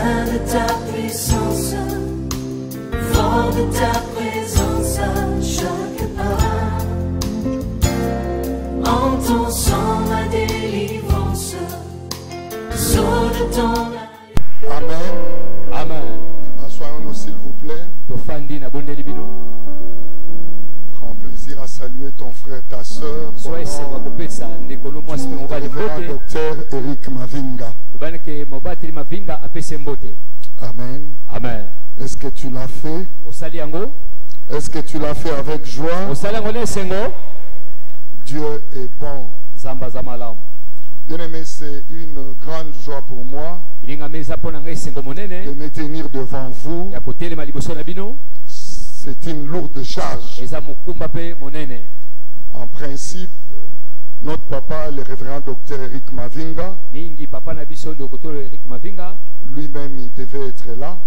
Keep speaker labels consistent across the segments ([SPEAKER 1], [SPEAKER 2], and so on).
[SPEAKER 1] besoin de ta puissance, fort de ta présence à chaque pas. En ton sang ma délivrance, sceau de ton.
[SPEAKER 2] Amen.
[SPEAKER 3] Amen.
[SPEAKER 2] Assoyons-nous s'il vous plaît. Prends plaisir à saluer ton frère, ta soeur. Révérend docteur Eric Mavinga. Amen.
[SPEAKER 3] Amen.
[SPEAKER 2] Est-ce que tu l'as fait? Est-ce que tu l'as fait avec joie? Dieu est bon. Bien-aimé, c'est une grande joie pour moi de me tenir devant vous. C'est une lourde charge. En principe, notre papa, le révérend docteur Eric Mavinga, lui-même, il devait être là.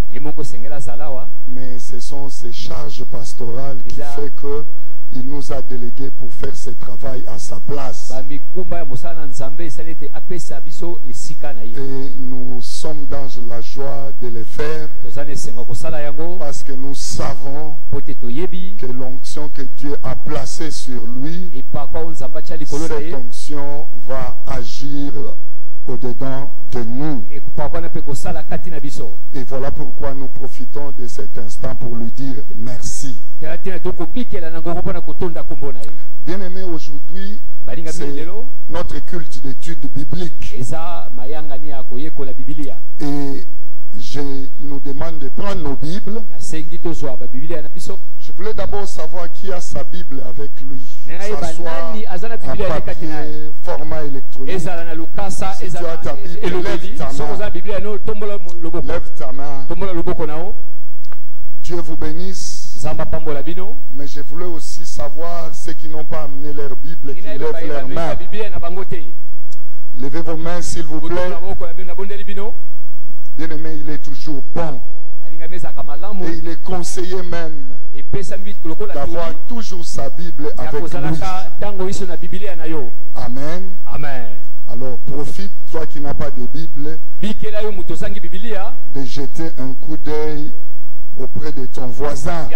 [SPEAKER 2] Mais ce sont ces charges pastorales qui font que il nous a délégués pour faire ce travail à sa place. Et nous sommes dans la joie de le faire parce que nous savons que l'onction que Dieu a placée sur lui, cette onction va agir au-dedans de nous. Et voilà pourquoi nous profitons de cet instant pour lui dire merci. Bien-aimé, aujourd'hui, c'est notre culte d'études bibliques. Et je nous demande de prendre nos Bibles. Je voulais d'abord savoir qui a sa Bible avec lui. Ça soit en papier, format électronique. Si tu as ta Bible, lève ta main. Lève ta main. Dieu vous bénisse. Mais je voulais aussi savoir ceux qui n'ont pas amené leur Bible, qui lèvent leurs mains. Levez vos mains s'il vous plaît. Bien-aimé, il est toujours bon. Et il est conseillé même d'avoir toujours sa Bible avec lui. Amen.
[SPEAKER 3] Amen.
[SPEAKER 2] Alors profite, toi qui n'as pas de Bible, de jeter un coup d'œil auprès de ton voisin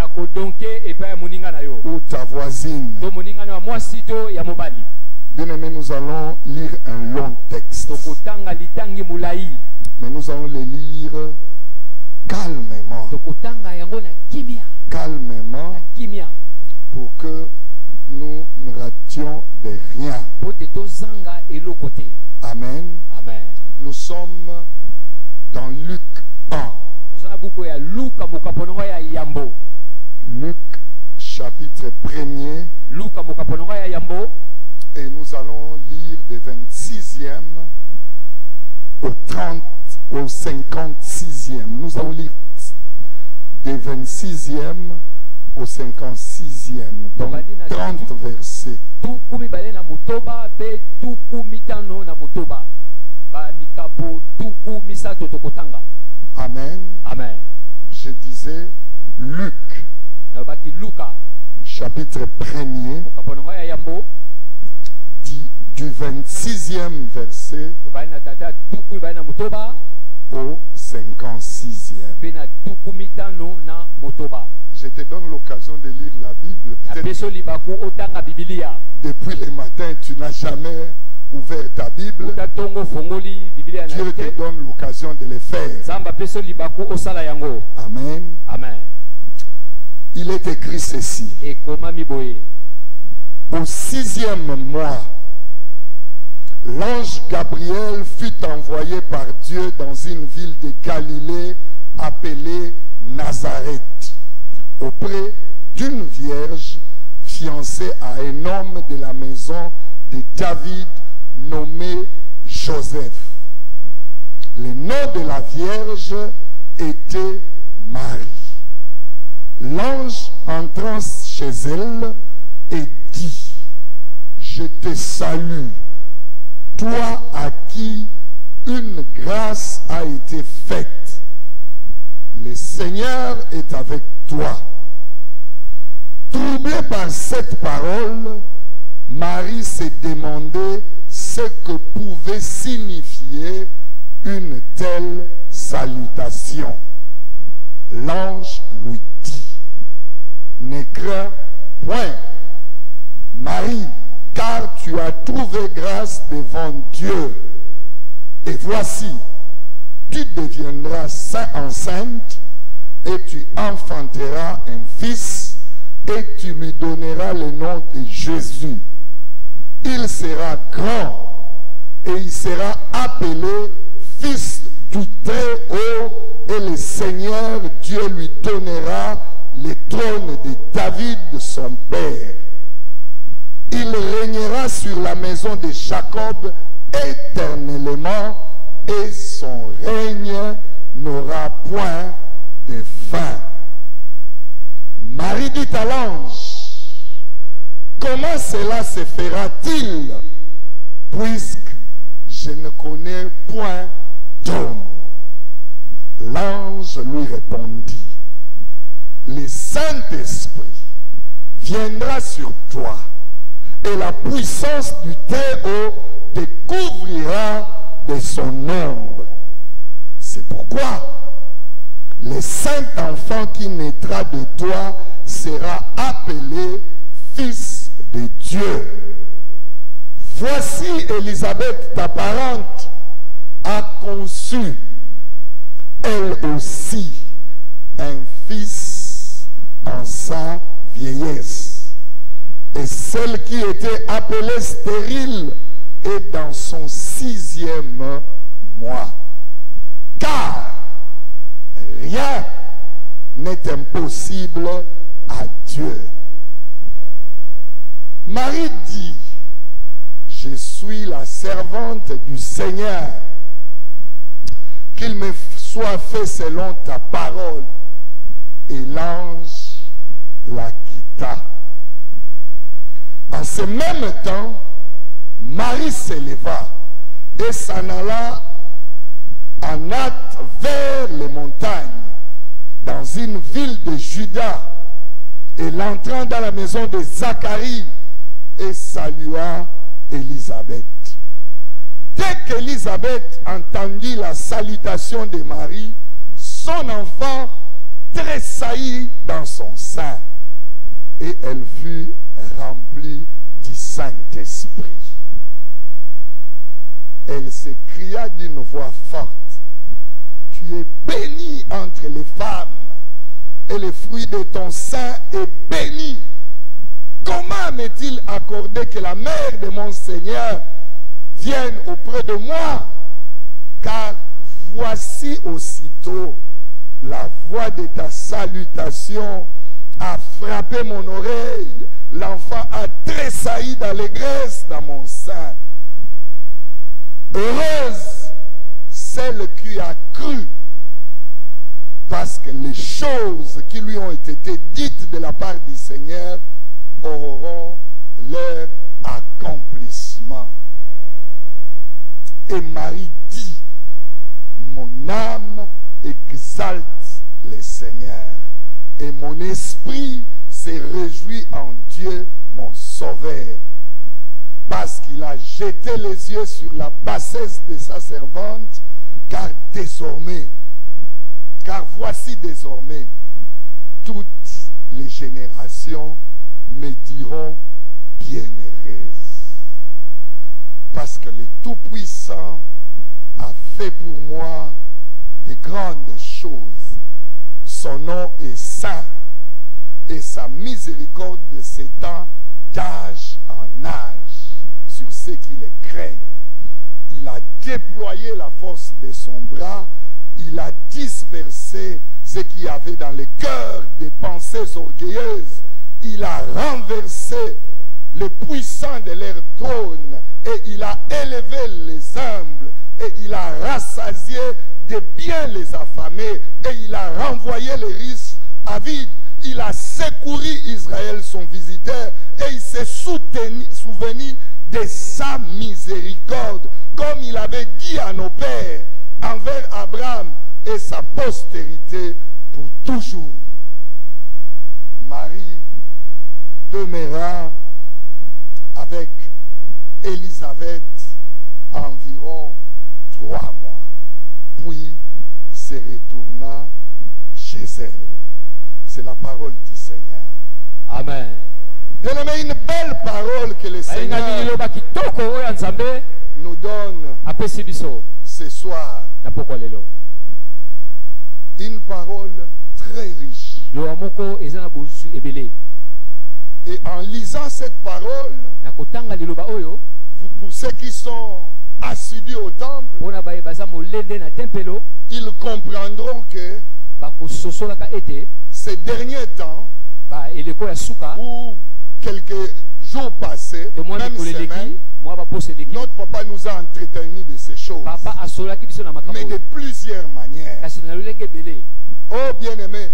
[SPEAKER 2] ou ta voisine. Bien-aimé, nous allons lire un long texte. Mais nous allons le lire calmement. Calmement, pour que nous ne rations de rien. Amen.
[SPEAKER 3] Amen.
[SPEAKER 2] Nous sommes dans Luc 1. Luc chapitre 1er. Et nous allons lire des 26e au 56e. Nous allons lire des 26e au 56e. Donc 30 versets. Amen.
[SPEAKER 3] Amen.
[SPEAKER 2] Je disais Luc chapitre 1er du 26e verset au 56e. Je te donne l'occasion de lire la Bible. Depuis le matin, tu n'as jamais ouvert ta Bible. Dieu te donne l'occasion de le faire. Amen.
[SPEAKER 3] Amen.
[SPEAKER 2] Il est écrit ceci. Au 6e mois, l'ange Gabriel fut envoyé par Dieu dans une ville de Galilée appelée Nazareth, auprès d'une vierge fiancée à un homme de la maison de David nommé Joseph. Le nom de la vierge était Marie. L'ange entrant chez elle et dit: Je te salue, toi à qui une grâce a été faite. Le Seigneur est avec toi. Troublée par cette parole, Marie s'est demandé ce que pouvait signifier une telle salutations. L'ange lui dit, ne crains point, Marie, car tu as trouvé grâce devant Dieu. Et voici, tu deviendras enceinte et tu enfanteras un fils et tu lui donneras le nom de Jésus. Il sera grand et il sera appelé fils du Très-Haut, et le Seigneur Dieu lui donnera le trône de David, son père. Il régnera sur la maison de Jacob éternellement, et son règne n'aura point de fin. Marie dit à l'ange, comment cela se fera-t-il, puisque je ne connais point d'homme? L'ange lui répondit, le Saint-Esprit viendra sur toi, et la puissance du Très-Haut te couvrira de son ombre. C'est pourquoi le saint enfant qui naîtra de toi sera appelé fils de Dieu. Voici Élisabeth, ta parente, a conçu, elle aussi, un fils en sa vieillesse. Et celle qui était appelée stérile est dans son 6e mois. Car rien n'est impossible à Dieu. Marie dit, je suis la servante du Seigneur, qu'il me soit fait selon ta parole. Et l'ange la quitta. En ce même temps, Marie s'éleva et s'en alla en hâte vers les montagnes, dans une ville de Juda. Elle entra dans la maison de Zacharie et salua Élisabeth. Dès qu'Élisabeth entendit la salutation de Marie, son enfant tressaillit dans son sein, et elle fut remplie du Saint-Esprit. Elle s'écria d'une voix forte, tu es bénie entre les femmes, et le fruit de ton sein est béni. Comment m'est-il accordé que la mère de mon Seigneur vienne auprès de moi? Car voici aussitôt la voix de ta salutation a frappé mon oreille. L'enfant a tressailli d'allégresse dans mon sein. Heureuse celle qui a cru, parce que les choses qui lui ont été dites de la part du Seigneur auront leur accomplissement. Et Marie dit, mon âme exalte le Seigneur, et mon esprit se réjouit en Dieu mon Sauveur, parce qu'il a jeté les yeux sur la bassesse de sa servante, car voici désormais, toutes les générations me diront bienheureuse, parce que le Tout-Puissant a fait pour moi de grandes choses. Son nom est saint, et sa miséricorde s'étend d'âge en âge sur ceux qui le craignent. Il a déployé la force de son bras, il a dispersé ce qu'il y avait dans le cœur des pensées orgueilleuses, il a renversé les puissants de leur trône, et il a élevé les humbles, et il a rassasié de biens les affamés, et il a renvoyé les riches avides. Il a secouru Israël, son visiteur, et il s'est souvenu de sa miséricorde, comme il avait dit à nos pères, envers Abraham et sa postérité pour toujours. Marie demeura avec Élisabeth environ 3 mois, puis se retourna chez elle. C'est la parole du Seigneur. Amen. Bien aimé, une belle parole que le Seigneur nous donne ce soir. Une parole très riche. Et en lisant cette parole, pour ceux qui sont assidus au temple, ils comprendront que ces derniers temps, ou quelques jours passés, même semaines, notre papa nous a entretenus de ces choses, mais de plusieurs manières. Oh bien-aimé,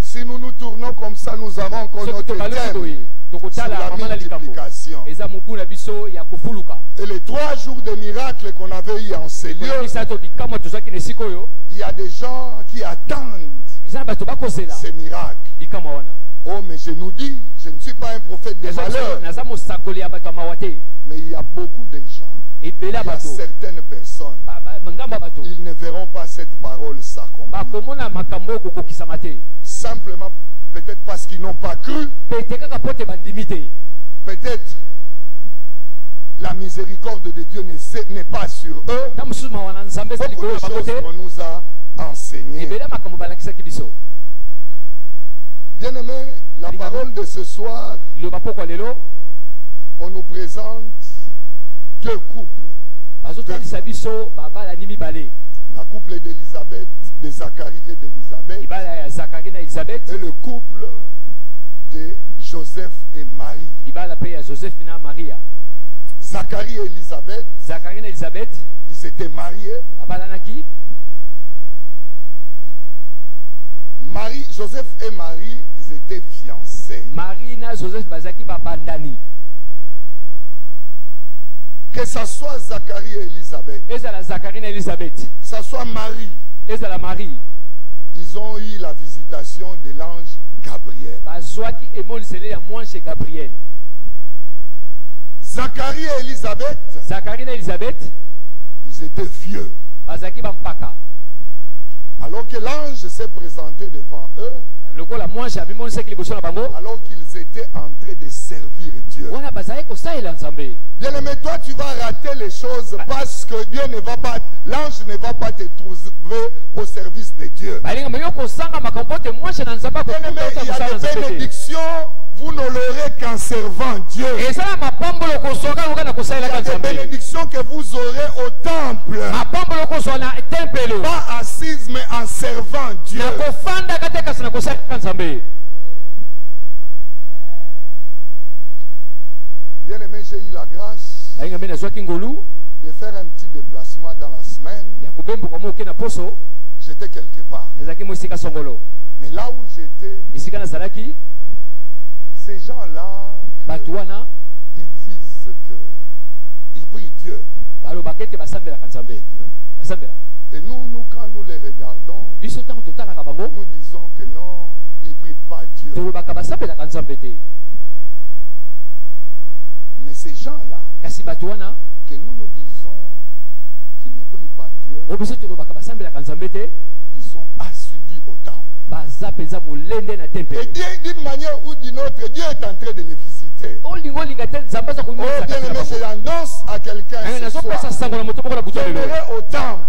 [SPEAKER 2] si nous nous tournons comme ça, nous avons encore notre thème sur la multiplication. Et les 3 jours de miracles qu'on avait eu en ces lieux, il y a des gens qui attendent ces miracles. Oh, mais je nous dis, je ne suis pas un prophète de malheur, mais il y a beaucoup de gens, il y a certaines personnes, ils ne verront pas cette parole s'accomplir. Simplement, peut-être parce qu'ils n'ont pas cru. Peut-être la miséricorde de Dieu n'est pas sur eux. Beaucoup de choses qu'on nous a enseignées. Bien aimé, la parole de ce soir, on nous présente 2 couples. La couple d'Élisabeth, de Zacharie et d'Élisabeth, et le couple de Joseph et Marie. Zacharie et Élisabeth, ils étaient mariés. Joseph et Marie, ils étaient fiancés. Que ce soit Zacharie et Élisabeth, que ce soit Marie, ils ont eu la visitation de l'ange Gabriel. Zacharie et Élisabeth, ils étaient vieux. Alors que l'ange s'est présenté devant eux, alors qu'ils étaient en train de servir Dieu. Bien aimé, toi tu vas rater les choses parce que Dieu ne va pas, l'ange ne va pas te trouver au service de Dieu. Bien aimé, il y a des bénédictions, vous ne l'aurez qu'en servant Dieu. Il y a des bénédictions que vous aurez au temple, pas assises mais en servant Dieu. Bien aimé, j'ai eu la grâce de faire un petit déplacement dans la semaine. J'étais quelque part. Mais là où j'étais, ces gens-là, ils disent qu'ils prient Dieu. Et nous, quand nous les regardons, nous disons que non, ils ne prient pas Dieu. Mais ces gens-là, que nous disons qu'ils ne prient pas Dieu, ils sont assidus au temple. Et d'une manière ou d'une autre, Dieu est en train de les visiter. Oh bien aimé, j'annonce à quelqu'un ce soir, demeurer au temple,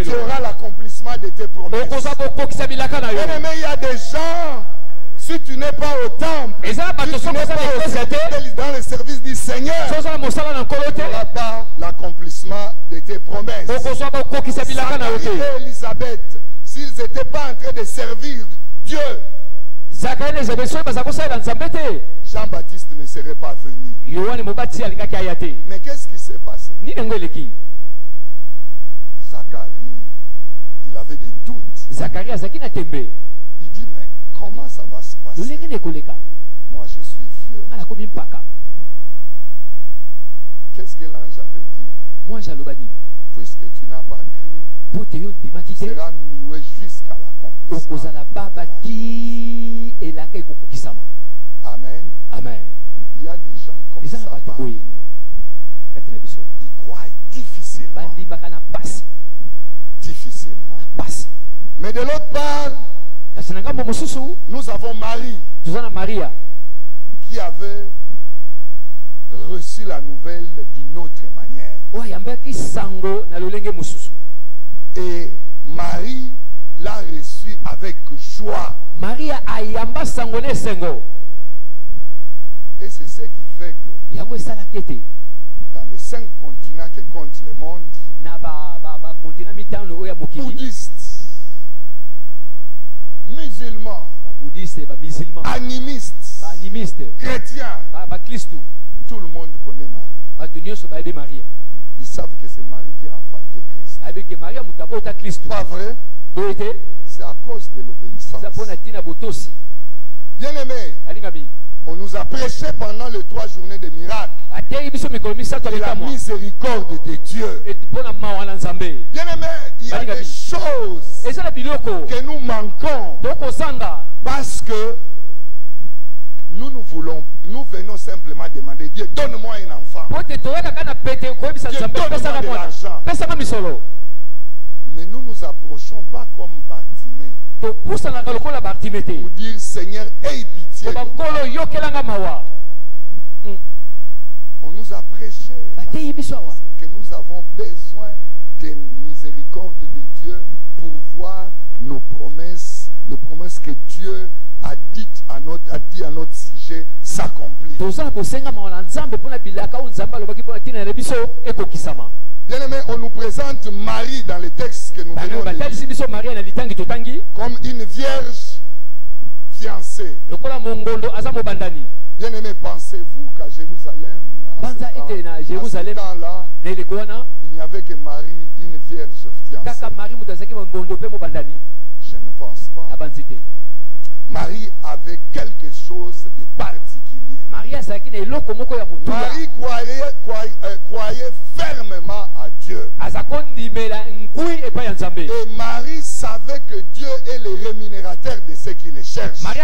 [SPEAKER 2] tu auras l'accomplissement de tes promesses. Bien aimé, il y a des gens, si tu n'es pas au temple, si tu n'es pas dans le service du Seigneur, tu n'auras pas l'accomplissement de tes promesses. Zacharie et Élisabeth, s'ils n'étaient pas en train de servir Dieu, Jean-Baptiste ne serait pas venu. Mais qu'est-ce qui s'est passé? Zacharie, il avait des doutes. Il dit, mais comment ça va se passer? Moi, je suis vieux. Qu'est-ce que l'ange avait dit? Puisque tu n'as pas cru, tu seras muet jusqu'à l'accomplissement. Amen.
[SPEAKER 3] Amen.
[SPEAKER 2] Il y a des gens comme ça parmi nous. Ils croient difficilement. difficilement. Mais de l'autre part, nous avons Marie qui avait reçu la nouvelle d'une autre manière. Et Marie l'a reçu avec joie. Et c'est ce qui fait que dans les 5 continents qui comptent le monde, bouddhistes, musulmans, animistes, chrétiens, tout le monde connaît Marie. Ils savent que c'est Marie qui a enfanté Christ. Pas vrai? C'est à cause de l'obéissance. Bien aimé, on nous a prêché pendant les 3 journées de miracles et la miséricorde de Dieu. Bien aimé, il y a des choses que nous manquons parce que nous venons simplement demander Dieu, donne-moi un enfant. Dieu, donne-moi de l'argent. Mais nous nous approchons pas comme Bartimée pour dire Seigneur, aie pitié. On nous a prêché que nous avons besoin de miséricorde de Dieu pour voir nos promesses, les promesses que Dieu a dit à notre sujet s'accomplir. Bien aimé, on nous présente Marie dans les textes que nous venons de lire comme une vierge fiancée. Bien aimé, pensez-vous qu'à Jérusalem, à ce temps-là, il n'y avait que Marie, une vierge fiancée? Je ne pense pas. Marie avait quelque chose de particulier. Marie croyait fermement à Dieu. Et Marie savait que Dieu est le rémunérateur de ceux qui le cherchent. Marie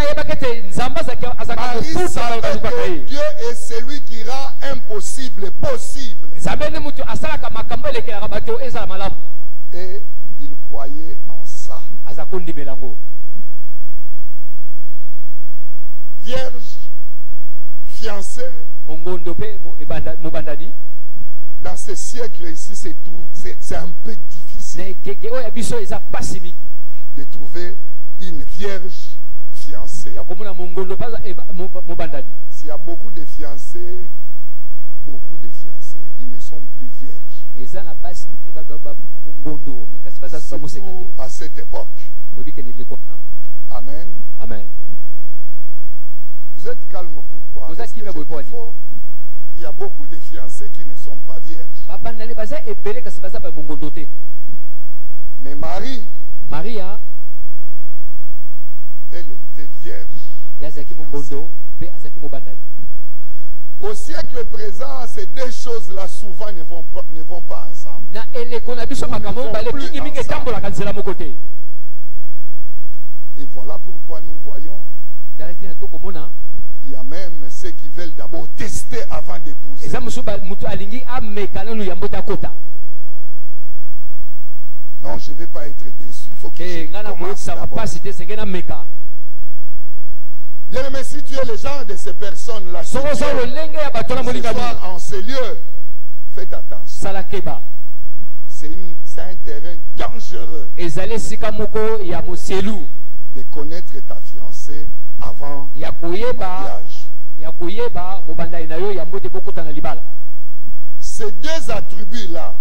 [SPEAKER 2] savait que Dieu est celui qui rend impossible possible. Et il croyait en ça. Vierge, fiancée, dans ce siècle ici, c'est un peu difficile de trouver une vierge fiancée. S'il y a beaucoup de fiancés, ils ne sont plus vierges. Surtout à cette époque. Amen.
[SPEAKER 3] Amen.
[SPEAKER 2] Vous êtes calme pourquoi? Parce que il y a beaucoup de fiancés qui ne sont pas vierges. Mais Maria, elle était vierge. Au siècle présent, ces deux choses-là souvent ne vont pas ensemble. Et voilà pourquoi nous voyons, il y a même ceux qui veulent d'abord tester avant d'épouser. Non, je ne vais pas être déçu. Il faut que je commence d'abord. Bien aimé, si tu es le genre de ces personnes-là, si tu es ce soir en ces lieux, faites attention. C'est un terrain dangereux de connaître ta fiancée avant le mariage. Ces deux attributs-là,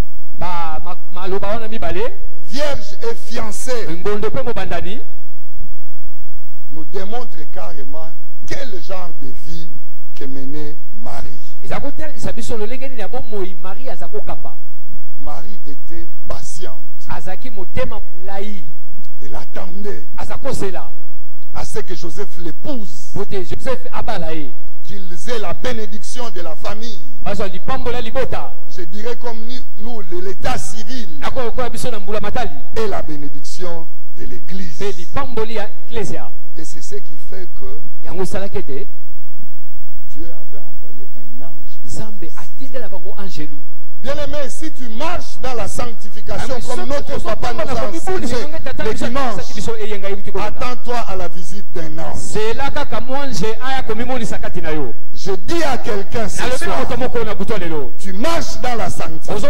[SPEAKER 2] vierge et fiancée, nous démontrent carrément quel genre de vie que menait Marie. Marie était patiente. Elle attendait à ce que Joseph l'épouse, qu'il ait la bénédiction de la famille. Je dirais comme nous, l'état civil et la bénédiction de l'église. Et c'est ce qui fait que Dieu avait envoyé un ange Bien-aimé, si tu marches dans la sanctification comme notre papa nous a enseigné les dimanches, attends-toi à la visite d'un ange. Je dis à quelqu'un ce soir, tu marches dans la sanctification,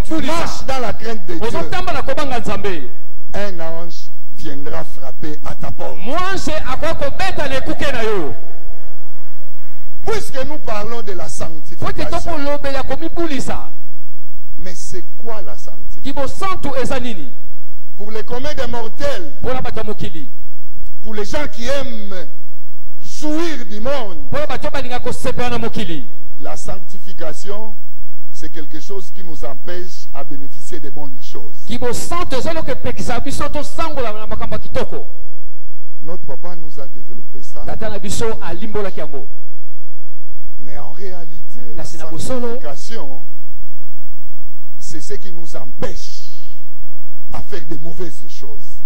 [SPEAKER 2] tu marches dans la crainte de Dieu, un ange viendra frapper à ta porte. Puisque nous parlons de la sanctification, mais c'est quoi la sanctification? Pour les communs des mortels, pour les gens qui aiment jouir du monde, la sanctification, c'est quelque chose qui nous empêche à bénéficier des bonnes choses. Notre papa nous a développé ça. Mais en réalité, la sanctification, c'est ce qui nous empêche à faire de mauvaises choses.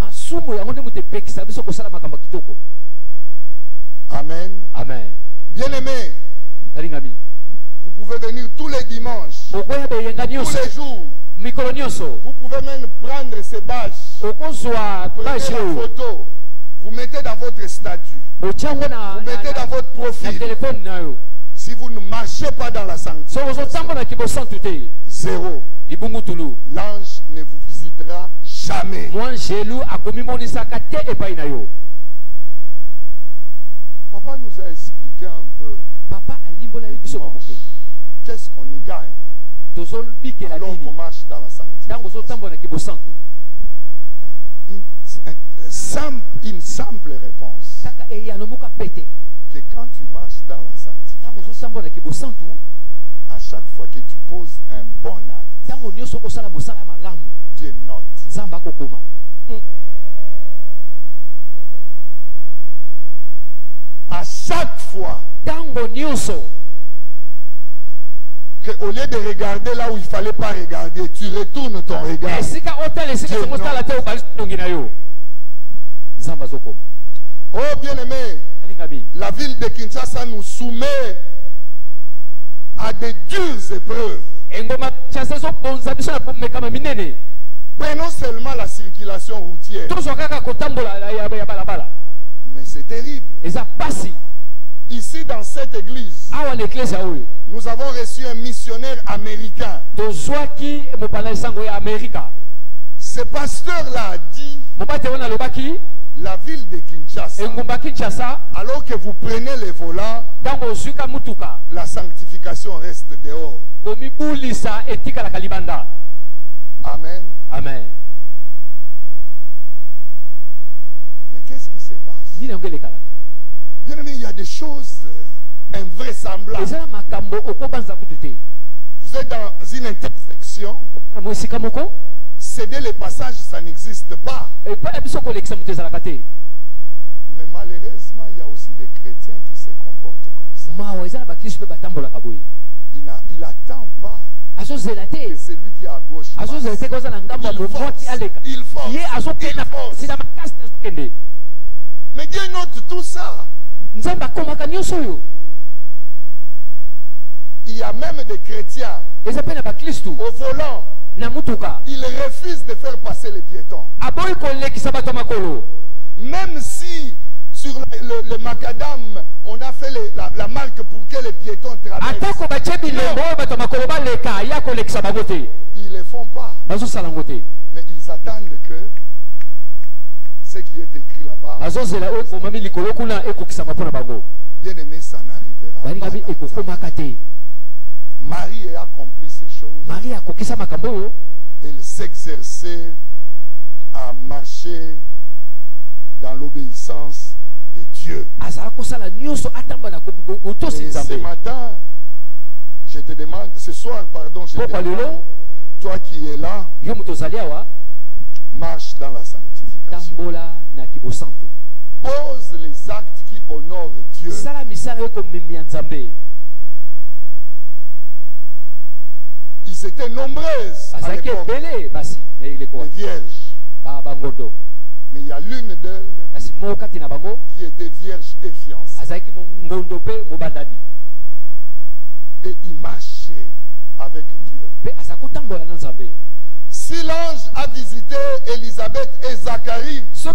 [SPEAKER 2] Amen.
[SPEAKER 3] Amen.
[SPEAKER 2] Bien-aimés, vous pouvez venir tous les dimanches, tous les jours. Vous pouvez même prendre ces bâches, prenez la photo, vous mettez dans votre statut, vous mettez dans votre profil. Si vous ne marchez pas dans la sanctification, zéro. L'ange ne vous visitera jamais. Papa nous a expliqué un peu qu'est-ce qu'on y gagne alors qu'on marche dans la sanctification. Une simple réponse, que quand tu marches dans la sanctification, à chaque fois que tu poses un bon acte, Dieu note. À chaque fois que, au lieu de regarder là où il ne fallait pas regarder, tu retournes ton regard. Oh bien-aimé, la ville de Kinshasa nous soumet à de dures épreuves. Prenons seulement la circulation routière. Mais c'est terrible. Ici dans cette église, nous avons reçu un missionnaire américain. Ce pasteur-là a dit, la ville de Kinshasa, alors que vous prenez les volants, la sanctification reste dehors. Amen.
[SPEAKER 3] Amen.
[SPEAKER 2] Mais qu'est-ce qui se passe? Bien aimé, il y a des choses invraisemblables. Vous êtes dans une intersection. Céder les passages, ça n'existe pas. Mais malheureusement, il y a aussi des chrétiens qui se comportent comme ça. Il n'attend pas que celui qui est à gauche passe. Il force. Mais Dieu note tout ça. Il y a même des chrétiens au volant, ils refusent de faire passer les piétons. Même si sur le macadam on a fait la marque pour que les piétons traversent, ils ne le font pas. Mais ils attendent que ce qui est écrit là-bas, bien aimé, ça n'arrivera pas. Marie a accompli ces choses. Elle s'exerçait à marcher dans l'obéissance de Dieu. Et ce matin, je te demande, ce soir, pardon, je te demande, toi qui es là, marche dans la sanctification. Pose les actes qui honorent Dieu. Ils étaient nombreuses à l'époque, les vierges. Mais il y a l'une d'elles qui était vierge et fiancée. Et il marchait avec Dieu. Si l'ange a visité Élisabeth et Zacharie, la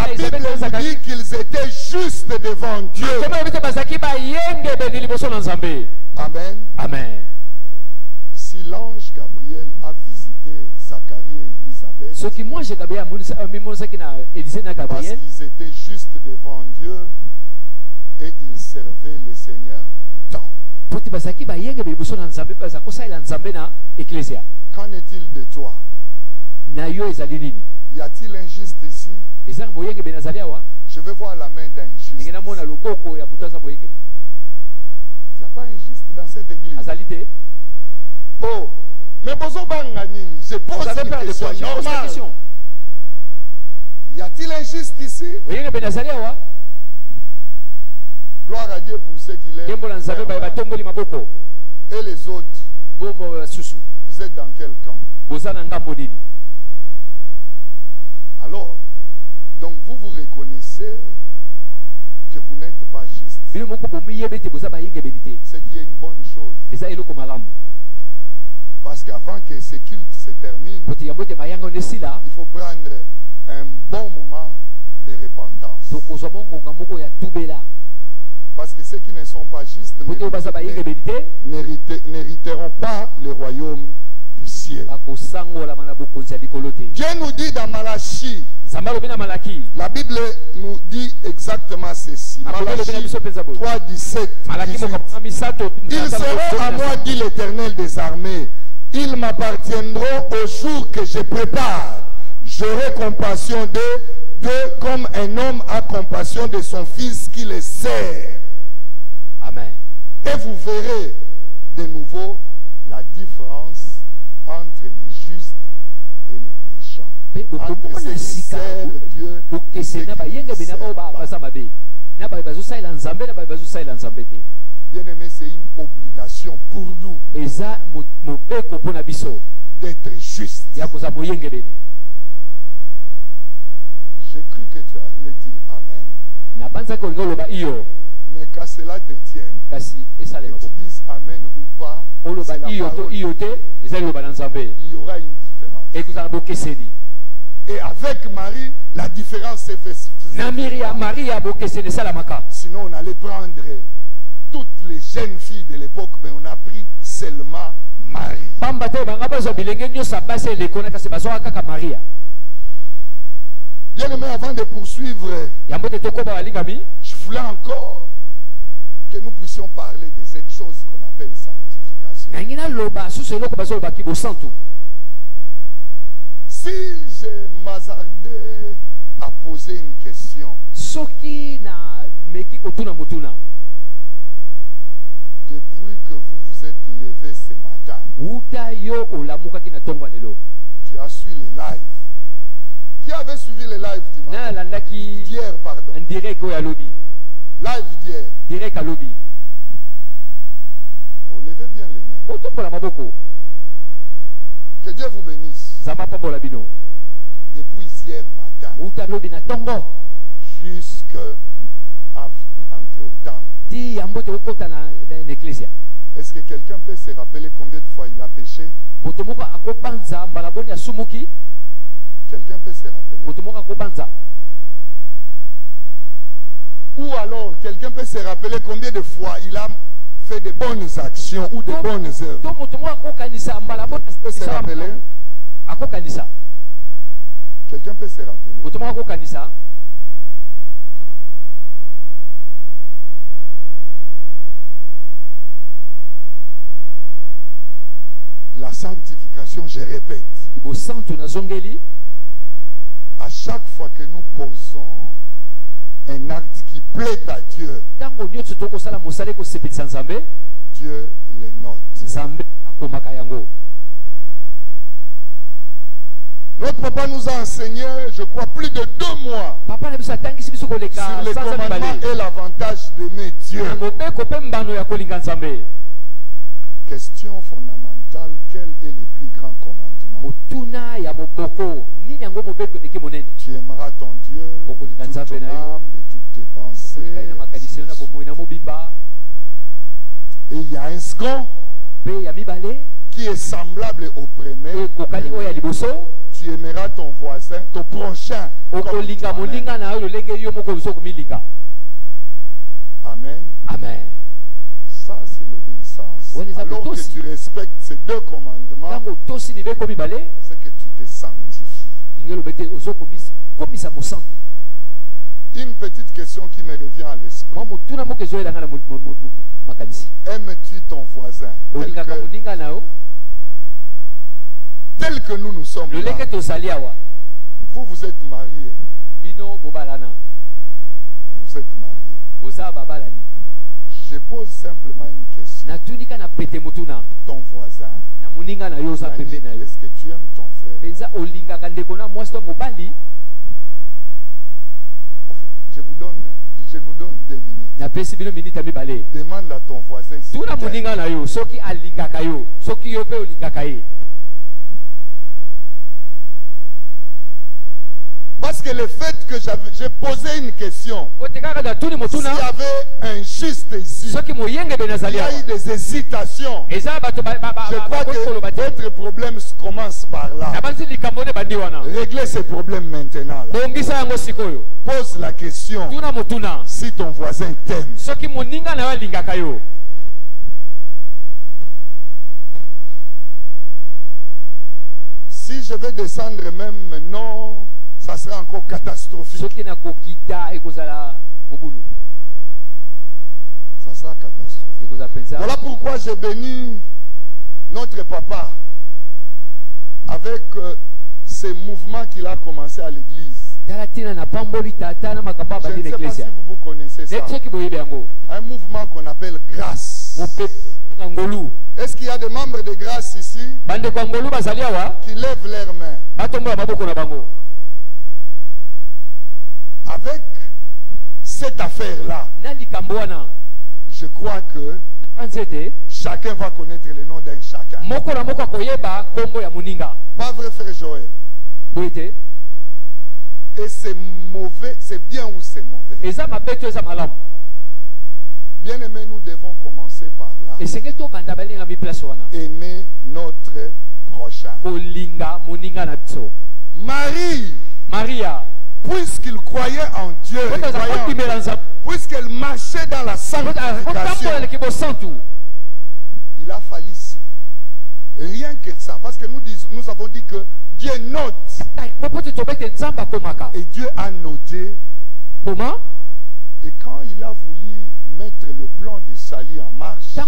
[SPEAKER 2] Bible nous dit qu'ils étaient justes devant Dieu. Amen.
[SPEAKER 3] Amen.
[SPEAKER 2] Si l'ange Gabriel a visité Zacharie et Élisabeth, parce qu'ils étaient justes devant Dieu et ils servaient le Seigneur au temple. Qu'en est-il de toi? Y a-t-il un juste ici? Je veux voir la main d'un juste. Il n'y a pas un juste dans cette église. Oh, mais je pose une question normale. Y a-t-il un juste ici? Gloire à Dieu pour ceux qui l'aiment. Et les autres, vous êtes dans quel camp? Alors, donc vous vous reconnaissez que vous n'êtes pas juste. C'est qui est une bonne chose. Parce qu'avant que ce culte se termine, il faut prendre un bon moment de repentance. Parce que ceux qui ne sont pas justes n'hériteront pas le royaume du ciel. Dieu nous dit dans Malachie, la Bible nous dit exactement ceci. Malachie 3:17. Ils seront à moi, dit l'Éternel des armées. Ils m'appartiendront au jour que je prépare. J'aurai compassion d'eux comme un homme a compassion de son fils qui le sert.
[SPEAKER 3] Amen.
[SPEAKER 2] Et vous verrez de nouveau la différence entre les justes et les méchants. Entre ceux qui servent Dieu et ceux qui ne servent pas. Bien aimé, c'est une obligation pour nous d'être justes. J'ai cru que tu allais dire Amen. Mais qu'à cela te tienne, que tu dises Amen ou pas, c'est la parole. Il y aura une différence. Et avec Marie, la différence s'est faite. Sinon, on allait prendre toutes les jeunes filles de l'époque, mais on a pris seulement Marie. Bien aimé, avant de poursuivre, je voulais encore que nous puissions parler de cette chose qu'on appelle sanctification. Si je m'hasardais à poser une question, depuis que vous vous êtes levé ce matin, tu as suivi les lives. Qui avait suivi les lives du matin? D'hier, pardon. Live d'hier. Oh, levez bien les mains. Que Dieu vous bénisse. Depuis hier matin jusqu'à entrer au temple. Est-ce que quelqu'un peut se rappeler combien de fois il a péché? Quelqu'un peut se rappeler? Ou alors, quelqu'un peut se rappeler combien de fois il a fait de bonnes actions ou de bonnes œuvres? Peut se rappeler? Quelqu'un peut se rappeler? La sanctification, je répète, à chaque fois que nous posons un acte qui plaît à Dieu, Dieu les note. Notre papa nous a enseigné, je crois, plus de 2 mois sur les commandements et l'avantage d'aimer Dieu. Question fondamentale, quel est le plus grand commandement? Tu aimeras ton Dieu de toute ton âme, de toutes tes pensées. Et il y a un second qui est semblable au premier. Tu aimeras ton voisin, ton prochain. Amen.
[SPEAKER 3] Amen.
[SPEAKER 2] Ça, c'est l'obéissance. Alors que tu respectes ces deux commandements, c'est que tu te sanctifies. Une petite question qui me revient à l'esprit. Aimes-tu ton voisin tel que nous sommes là? Vous êtes mariés. Vous êtes mariés. Je pose simplement une question. Ton voisin, est-ce que tu aimes ton frère? Je nous donne 2 minutes. Demande à ton voisin si tu t'aimes. Parce que le fait que j'ai posé une question, s'il y avait un juste ici, il y a eu des hésitations. Je crois que votre problème commence par là. Réglez ces problèmes maintenant. Pose la question si ton voisin t'aime. Si je vais descendre même maintenant, ça sera encore catastrophique. Ça sera catastrophique. Voilà pourquoi j'ai béni notre papa avec ces mouvements qu'il a commencé à l'église. Je ne sais pas si vous connaissez ça. Un mouvement qu'on appelle grâce. Est-ce qu'il y a des membres de grâce ici qui lèvent leurs mains? Avec cette affaire-là, je crois que chacun va connaître le nom d'un chacun. Pas vrai, frère Joël? Et c'est mauvais, c'est bien ou c'est mauvais? Bien aimé, nous devons commencer par là. Aimer notre prochain. Maria, puisqu'il croyait en Dieu, puisqu'elle marchait dans la sanctification, il a fallu rien que ça, parce que nous avons dit que Dieu note. Et Dieu a noté. Et quand il a voulu mettre le plan de salut en marche, il a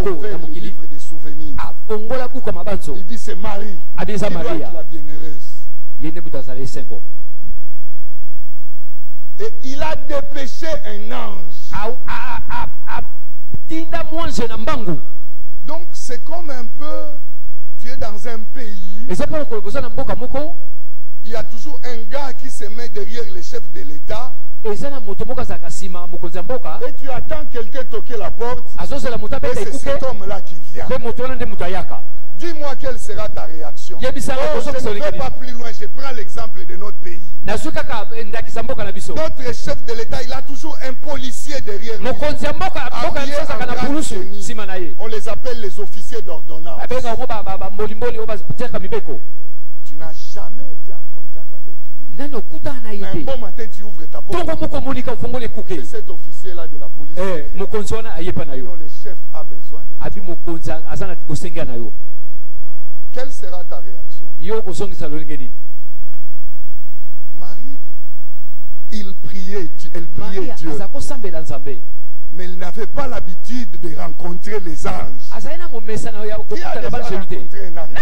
[SPEAKER 2] ouvert le livre des souvenirs. Il dit c'est Marie, qui doit être la bienheureuse. Et il a dépêché un ange. Donc c'est comme un peu, tu es dans un pays, il y a toujours un gars qui se met derrière le chef de l'État. Et tu attends quelqu'un toquer la porte. Et c'est cet homme-là qui vient. Dis-moi quelle sera ta réaction. Oh, je ne vais pas plus loin, je prends l'exemple de notre pays. Notre chef de l'État, il a toujours un policier derrière lui. On les appelle les officiers d'ordonnance. Tu n'as jamais été en contact avec lui. Mais un bon matin, tu ouvres ta porte. C'est cet officier-là de la police. Non, le chef a besoin de toi. Quelle sera ta réaction? Marie, elle priait Dieu. Mais il n'avait pas l'habitude de rencontrer les anges. Qui a déjà rencontré un ange?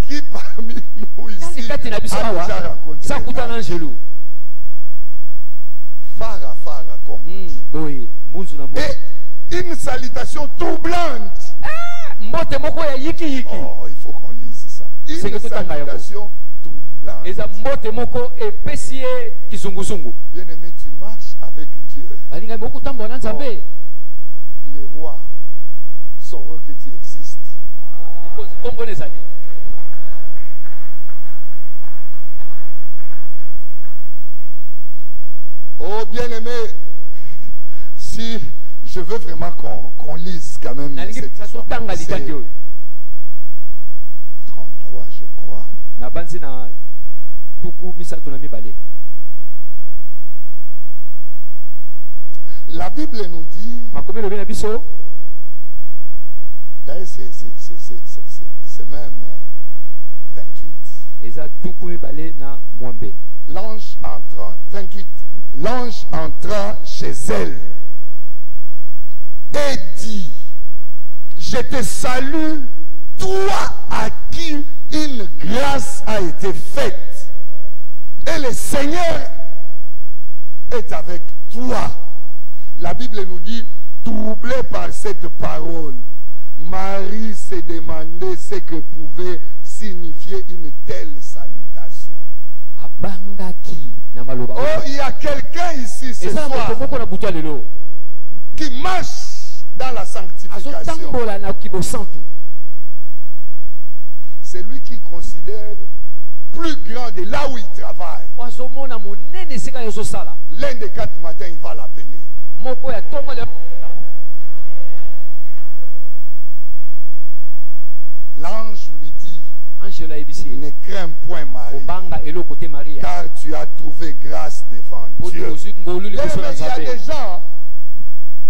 [SPEAKER 2] Qui parmi nous ici a déjà rencontré un ange? Fara comme on dit. Et une salutation troublante. Oh, il faut qu'on lise ça. Une salutation troublante. Bien aimé, tu marches avec Dieu. Oh, les rois sauront que tu existes. Oh, bien aimé, si Je veux vraiment qu'on lise quand même cette histoire. 33, je crois. La Bible nous dit, d'ailleurs c'est même 28. L'ange entra, 28. L'ange entra chez elle et dit, je te salue, toi à qui une grâce a été faite. Et le Seigneur est avec toi. La Bible nous dit, troublé par cette parole, Marie s'est demandé ce que pouvait signifier une telle salutation. Oh, il y a quelqu'un ici ce soir qui marche dans la sanctification. C'est lui qui considère plus grand de là où il travaille. L'un des 4 matins, il va l'appeler. L'ange lui dit, ne crains point Marie, car tu as trouvé grâce devant Dieu. Il y a des gens,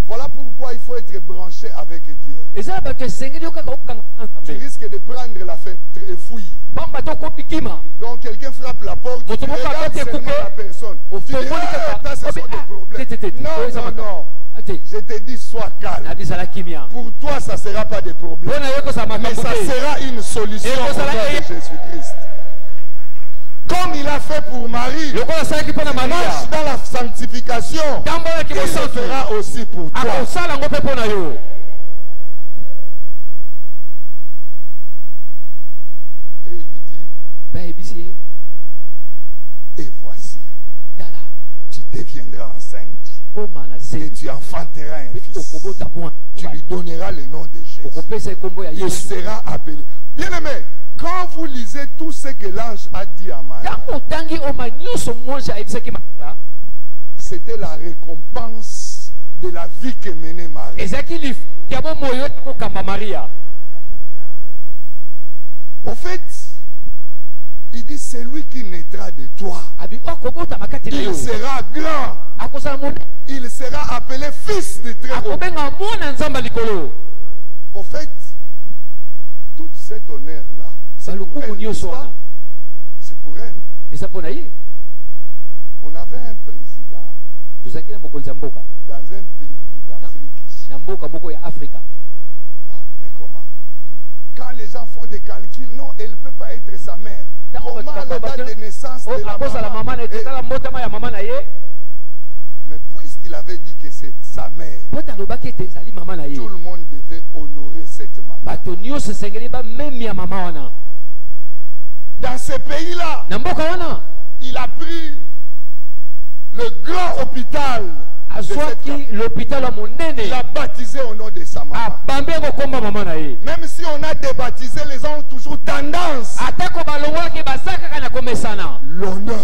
[SPEAKER 2] voilà pourquoi il faut être branché avec Dieu. Tu risques de prendre la fenêtre et fouiller. Donc quelqu'un frappe la porte, tu regardes seulement la personne. Tu dis, ah, ce sont des problèmes. Non, non, non. Je te dis, sois calme. Pour toi, ça ne sera pas des problèmes. Mais ça sera une solution au nom de Jésus-Christ. Comme il a fait pour Marie, il marche dans la sanctification. Il le fera aussi pour toi. Et il lui dit, et voici, tu deviendras enceinte. Et tu enfanteras un fils. Tu lui donneras le nom de Jésus. Il sera appelé. Bien aimé, quand vous lisez tout ce que l'ange a dit à Marie, c'était la récompense de la vie que menait Marie. Au fait, il dit, c'est lui qui naîtra de toi. Il sera grand. Il sera appelé fils de très haut. Au fait, tout cet honneur-là, c'est pour elle. C'est pour elle. On avait un président dans un pays d'Afrique. Ah, mais comment? Quand les gens font des calculs, non, elle ne peut pas être sa mère. Comment la date de naissance de la maman? Mais puisqu'il avait dit que c'est sa mère, tout le monde devait honorer cette maman. Dans ce pays-là, il a pris le grand hôpital. Il a baptisé au nom de sa maman. Même si on a débaptisé, les gens ont toujours tendance. L'honneur.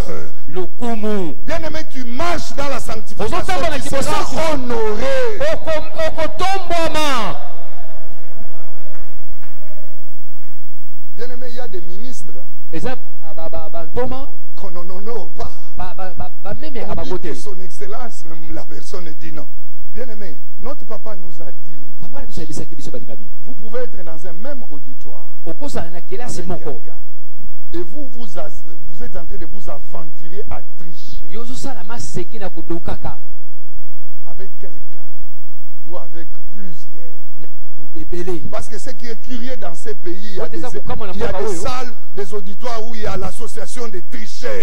[SPEAKER 2] Bien aimé, tu marches dans la sanctification, tu seras honoré. Bien aimé, il y a des ministres qu'on n'honore pas. On dit que son excellence, même la personne dit non. Bien aimé, notre papa nous a dit, vous pouvez être dans un même auditoire avec quelqu'un, et vous êtes en train de vous aventurer à tricher avec quelqu'un ou avec plusieurs. Parce que ce qui est curieux dans ces pays, il y a des salles, des auditoires où il y a l'association des tricheurs.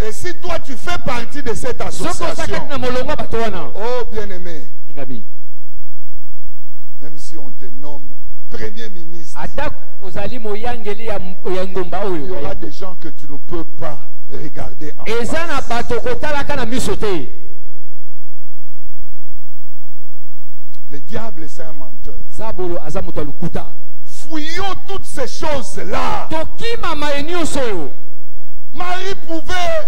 [SPEAKER 2] Et si toi tu fais partie de cette association, oh bien-aimé, même si on te nomme Premier ministre, il y aura des gens que tu ne peux pas regarder en face. Le diable, c'est un menteur. Fouillons toutes ces choses-là. Marie pouvait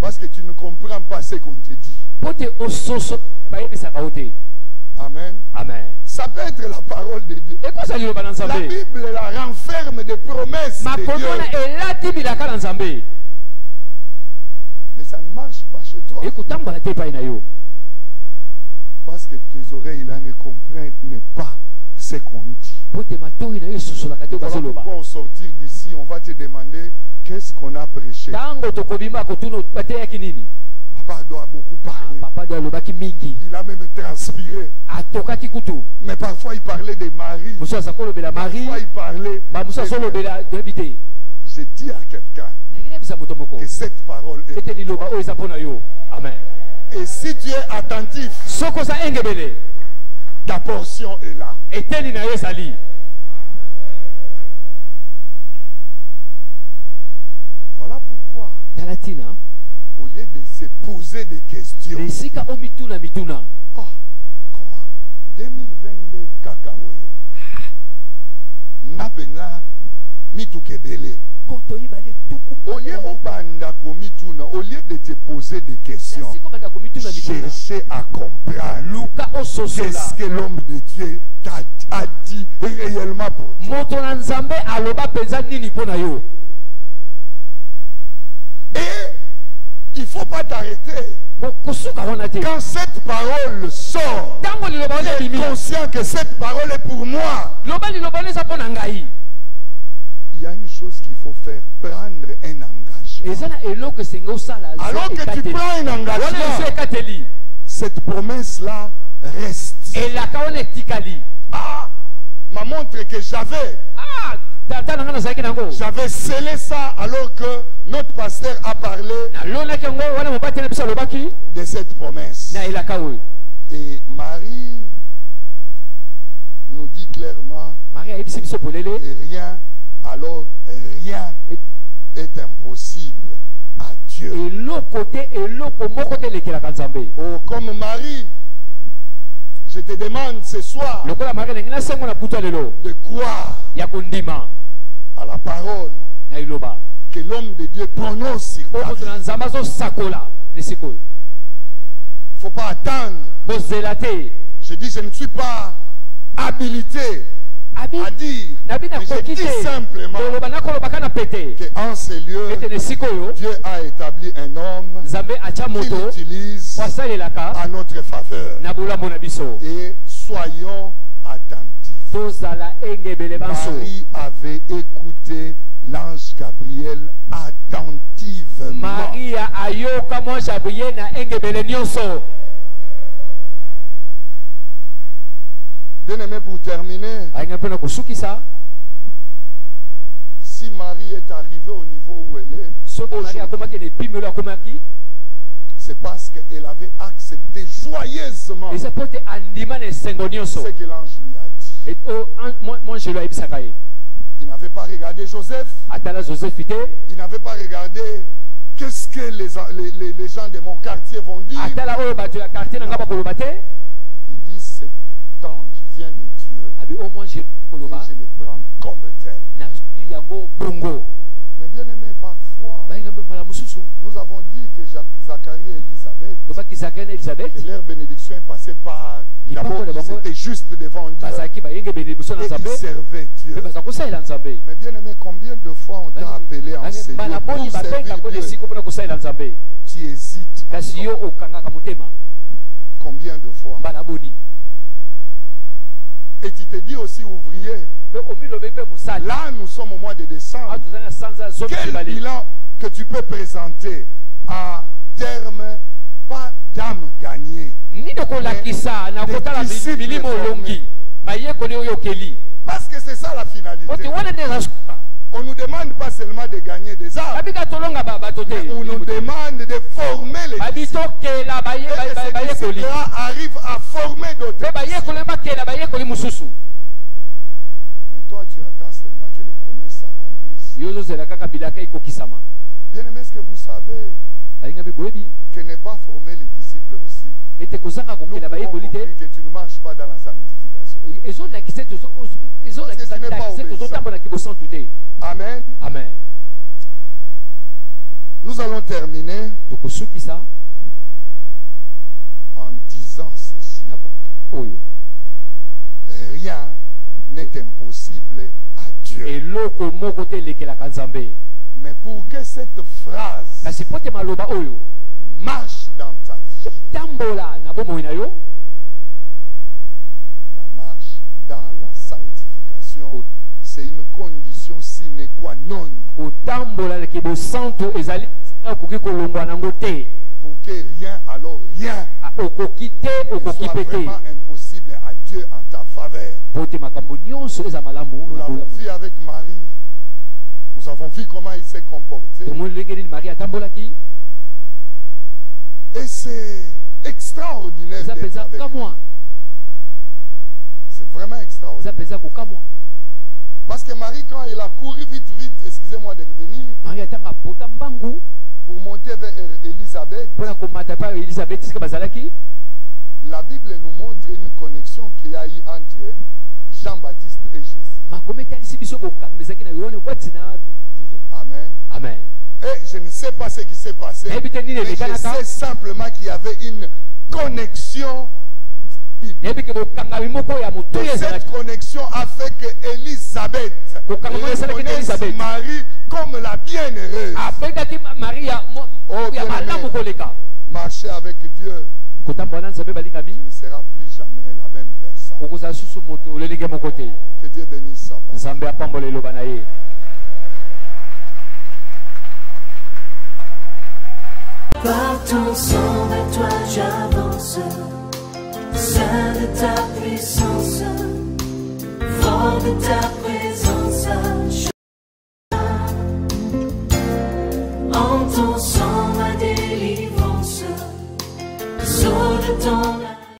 [SPEAKER 2] Parce que tu ne comprends pas ce qu'on te dit. Amen.
[SPEAKER 3] Amen.
[SPEAKER 2] Ça peut être la parole de Dieu. La Bible la renferme des promesses de Dieu. Mais ça ne marche pas chez toi. Parce que tes oreilles là ne comprennent pas ce qu'on dit. Voilà pourquoi au sortir d'ici, on va te demander qu'est-ce qu'on a prêché. Papa doit beaucoup parler. Il a même transpiré. Mais parfois il parlait des maris. Parfois il parlait. Je dis à quelqu'un que cette parole est pour toi.
[SPEAKER 3] Amen.
[SPEAKER 2] Et si tu es attentif, ta portion est là. Voilà pourquoi, au lieu de se poser des questions, oh, comment 2022 kakaoyo napena mitukebele. Au lieu de te poser des questions, chercher à comprendre qu'est-ce que l'homme de Dieu a dit réellement pour toi. Et il ne faut pas t'arrêter. Quand cette parole sort, tu es conscient que cette parole est pour moi. Il y a une chose qu'il faut faire, prendre un engagement. Alors que tu prends un engagement, cette promesse-là reste. Ah, ma montre que j'avais scellé ça alors que notre pasteur a parlé de cette promesse. Et Marie nous dit clairement, rien, alors rien est impossible à Dieu. Oh, comme Marie, je te demande ce soir de croire à la parole que l'homme de Dieu prononce sur ta vie. Il ne faut pas attendre. Je dis, je ne suis pas habilité à dire, mais je dis simplement qu'en ces lieux, Dieu a établi un homme qu'il utilise à notre faveur. Et soyons attentifs. Marie avait écouté l'ange Gabriel attentivement. Bien aimé, pour terminer, si Marie est arrivée au niveau où elle est, c'est parce qu'elle avait accepté joyeusement ce que l'ange lui a dit. Il n'avait pas regardé Joseph. Il n'avait pas regardé qu'est-ce que les gens de mon quartier vont dire. Il dit cet ange vient de Dieu et je le prends comme tel. Mais bien aimé, parfois nous avons dit que Zacharie et Élisabeth, que leur bénédiction est passée par d'abord, ils étaient juste devant Dieu et ils servaient Dieu. Mais bien aimé, combien de fois on t'a appelé en Seigneur pour servir Dieu? Tu hésites. Combien de fois? Et tu te dis aussi ouvrier. Là, nous sommes au mois de décembre. Quel bilan que tu peux présenter en termes, pas d'âme gagnée, mais de disciples formés? Parce que c'est ça la finalité. On ne nous demande pas seulement de gagner des âmes, mais on nous demande de former les disciples. Et ces disciples-là arrivent à former d'autres disciples. Mais toi, tu attends seulement que les promesses s'accomplissent. Bien aimé, est-ce que vous savez que ne pas former les disciples aussi, nous pouvons conclure que tu ne marches pas dans la sanctification. Parce que tu n'es pas obéissant. Amen.
[SPEAKER 3] Amen.
[SPEAKER 2] Nous allons terminer en disant ceci. Rien n'est impossible à Dieu. Mais pour que cette phrase marche dans ta vie, la marche dans la sanctification, c'est une condition sine qua non. Pour que rien, alors rien, soit vraiment impossible à Dieu en ta faveur. Nous l'avons vu avec Marie. Nous avons vu comment il s'est comporté. Et c'est extraordinaire d'être avec lui. C'est vraiment extraordinaire. Parce que Marie, quand elle a couru vite, excusez-moi de revenir, pour monter vers Élisabeth, la Bible nous montre une connexion qu'il y a eu entre Jean-Baptiste et Jésus. Amen.
[SPEAKER 3] Amen.
[SPEAKER 2] Et je ne sais pas ce qui s'est passé, mais je sais simplement qu'il y avait une connexion. Et cette connexion a fait que Élisabeth reconnaisse Marie comme la bienheureuse. Oh, bien-aimé, marcher avec Dieu, tu ne seras plus jamais la même personne. Que Dieu bénisse sa parole.
[SPEAKER 1] Par ton sang vers toi j'avance, saint de ta puissance, fort de ta présence, en ton sang ma délivrance, saut de ton